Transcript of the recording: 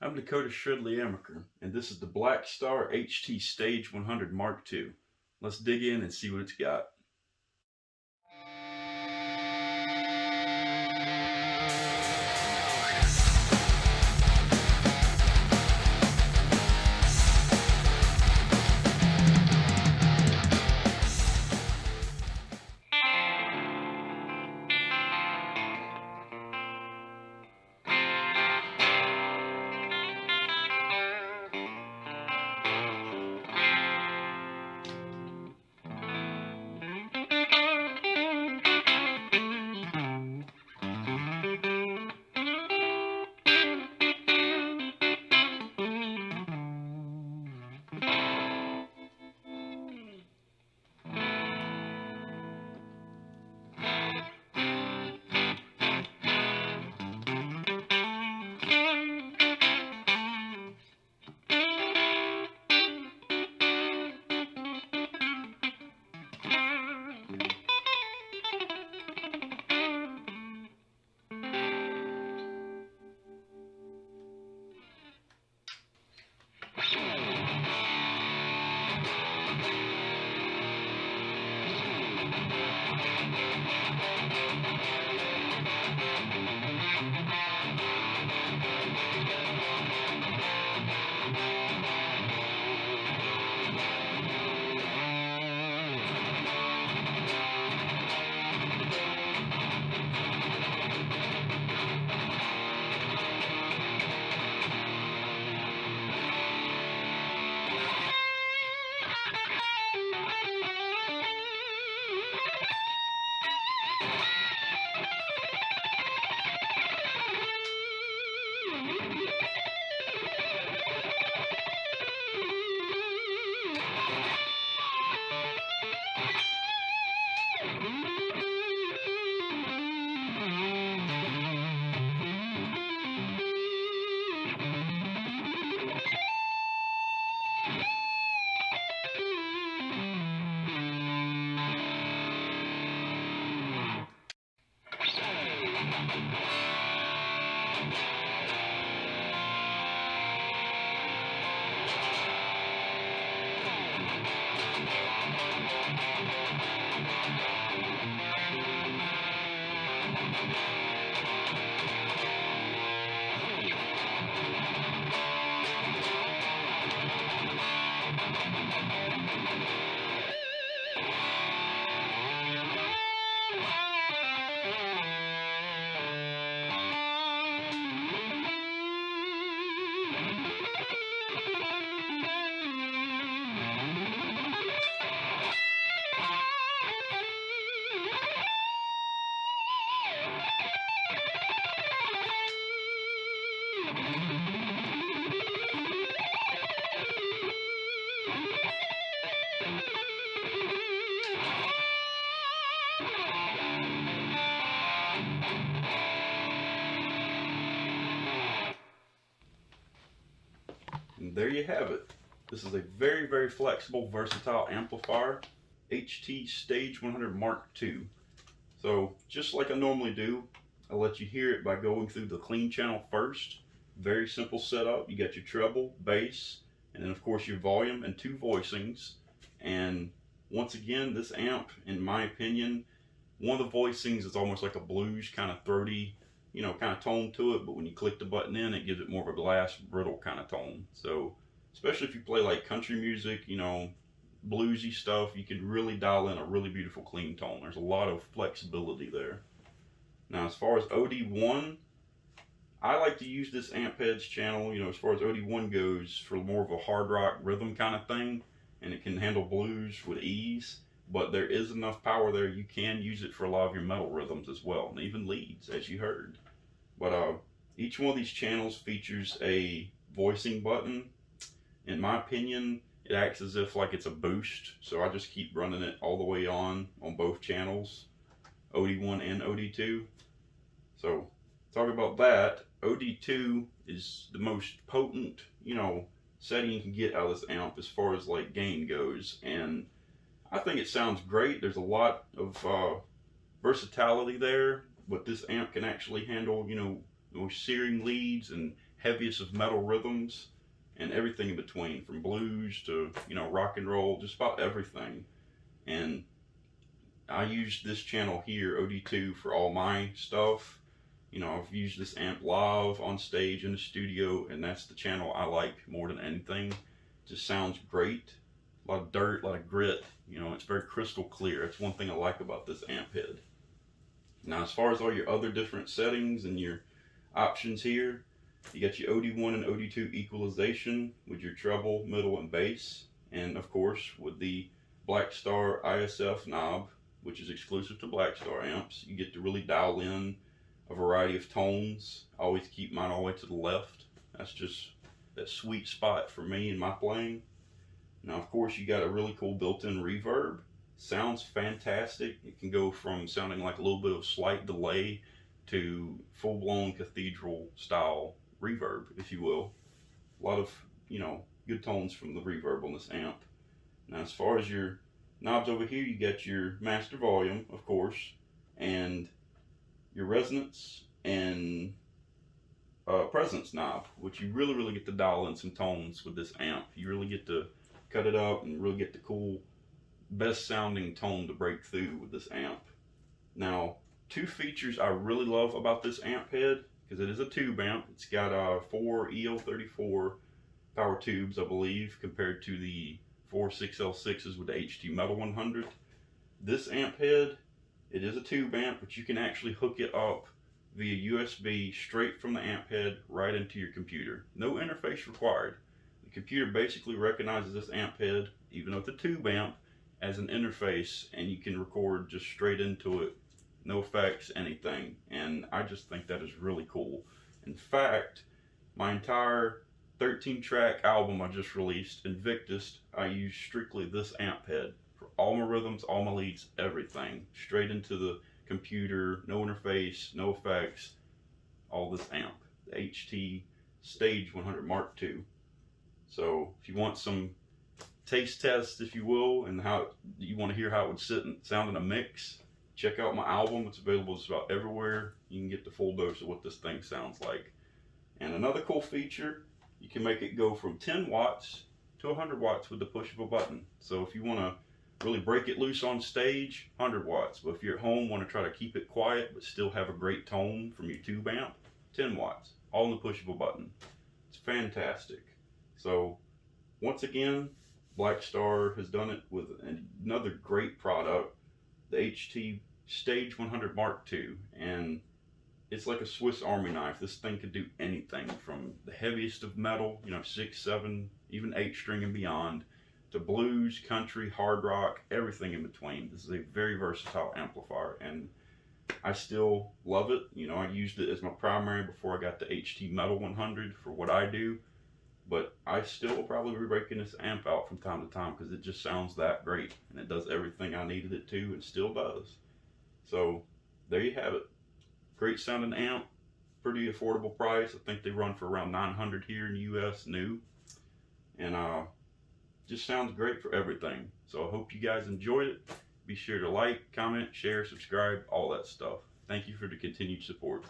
I'm Dakota Amacker, and this is the Blackstar HT Stage 100 Mark II. Let's dig in and see what it's got. And there you have it. This is a very flexible, versatile amplifier, HT Stage 100 Mark II. So just like I normally do, I'll let you hear it by going through the clean channel first. Very simple setup. You got your treble, bass, and then of course your volume and two voicings. And once again, this amp, in my opinion, one of the voicings is almost like a blues kind of throaty, kind of tone to it, but when you click the button in, it gives it more of a glass brittle kind of tone. So especially if you play like country music, bluesy stuff, you can really dial in a really beautiful clean tone. There's a lot of flexibility there. Now as far as OD1, I like to use this amp heads channel, as far as OD1 goes, for more of a hard rock rhythm kind of thing, and it can handle blues with ease. But there is enough power there, you can use it for a lot of your metal rhythms as well, and even leads, as you heard. But each one of these channels features a voicing button. In my opinion, it acts as if like it's a boost, so I just keep running it all the way on both channels, OD1 and OD2. So talk about that, OD2 is the most potent, setting you can get out of this amp as far as like gain goes, and I think it sounds great. There's a lot of versatility there, but this amp can actually handle, searing leads and heaviest of metal rhythms and everything in between, from blues to, you know, rock and roll, just about everything. And I use this channel here, OD2, for all my stuff. You know, I've used this amp live on stage in the studio, and that's the channel I like more than anything. It just sounds great. A lot of dirt, a lot of grit. You know, it's very crystal clear. That's one thing I like about this amp head. Now, as far as all your other different settings and your options here, you got your OD1 and OD2 equalization with your treble, middle, and bass. And of course, with the Blackstar ISF knob, which is exclusive to Blackstar amps, you get to really dial in a variety of tones. I always keep mine all the way to the left. That's just that sweet spot for me in my playing. Now, of course, you got a really cool built-in reverb. Sounds fantastic. It can go from sounding like a little bit of slight delay to full-blown cathedral style reverb, if you will. A lot of, you know, good tones from the reverb on this amp. Now, as far as your knobs over here, you got your master volume, of course, and your resonance and presence knob, which you really get to dial in some tones with this amp. You really get to cut it up and really get the cool, best sounding tone to break through with this amp. Now, two features I really love about this amp head, because it is a tube amp. It's got 4 EO34 power tubes, I believe, compared to the 4 6L6s with the HT Metal 100. This amp head, it is a tube amp, but you can actually hook it up via USB straight from the amp head right into your computer. No interface required. The computer basically recognizes this amp head, even though it's a tube amp, as an interface, and you can record just straight into it. No effects, anything. And I just think that is really cool. In fact, my entire 13-track album I just released, Invictus, I use strictly this amp head. For all my rhythms, all my leads, everything. Straight into the computer, no interface, no effects, all this amp. The HT Stage 100 Mark II. So if you want some taste tests, if you will, and how you want to hear how it would sit and sound in a mix, check out my album. It's available just about everywhere. You can get the full dose of what this thing sounds like. And another cool feature, you can make it go from 10 watts to 100 watts with the push of a button. So if you want to really break it loose on stage, 100 watts. But if you're at home, want to try to keep it quiet but still have a great tone from your tube amp, 10 watts, all in the push of a button. It's fantastic. So once again, Blackstar has done it with another great product, the HT Stage 100 Mark II, and it's like a Swiss Army knife. This thing could do anything from the heaviest of metal, you know, 6, 7, even 8 string and beyond, to blues, country, hard rock, everything in between. This is a very versatile amplifier, and I still love it. You know, I used it as my primary before I got the HT Metal 100 for what I do, but I still will probably be breaking this amp out from time to time because it just sounds that great, and it does everything I needed it to, and still does. So there you have it. Great sounding amp, pretty affordable price. I think they run for around $900 here in the US new, and just sounds great for everything. So I hope you guys enjoyed it. Be sure to like, comment, share, subscribe, all that stuff. Thank you for the continued support.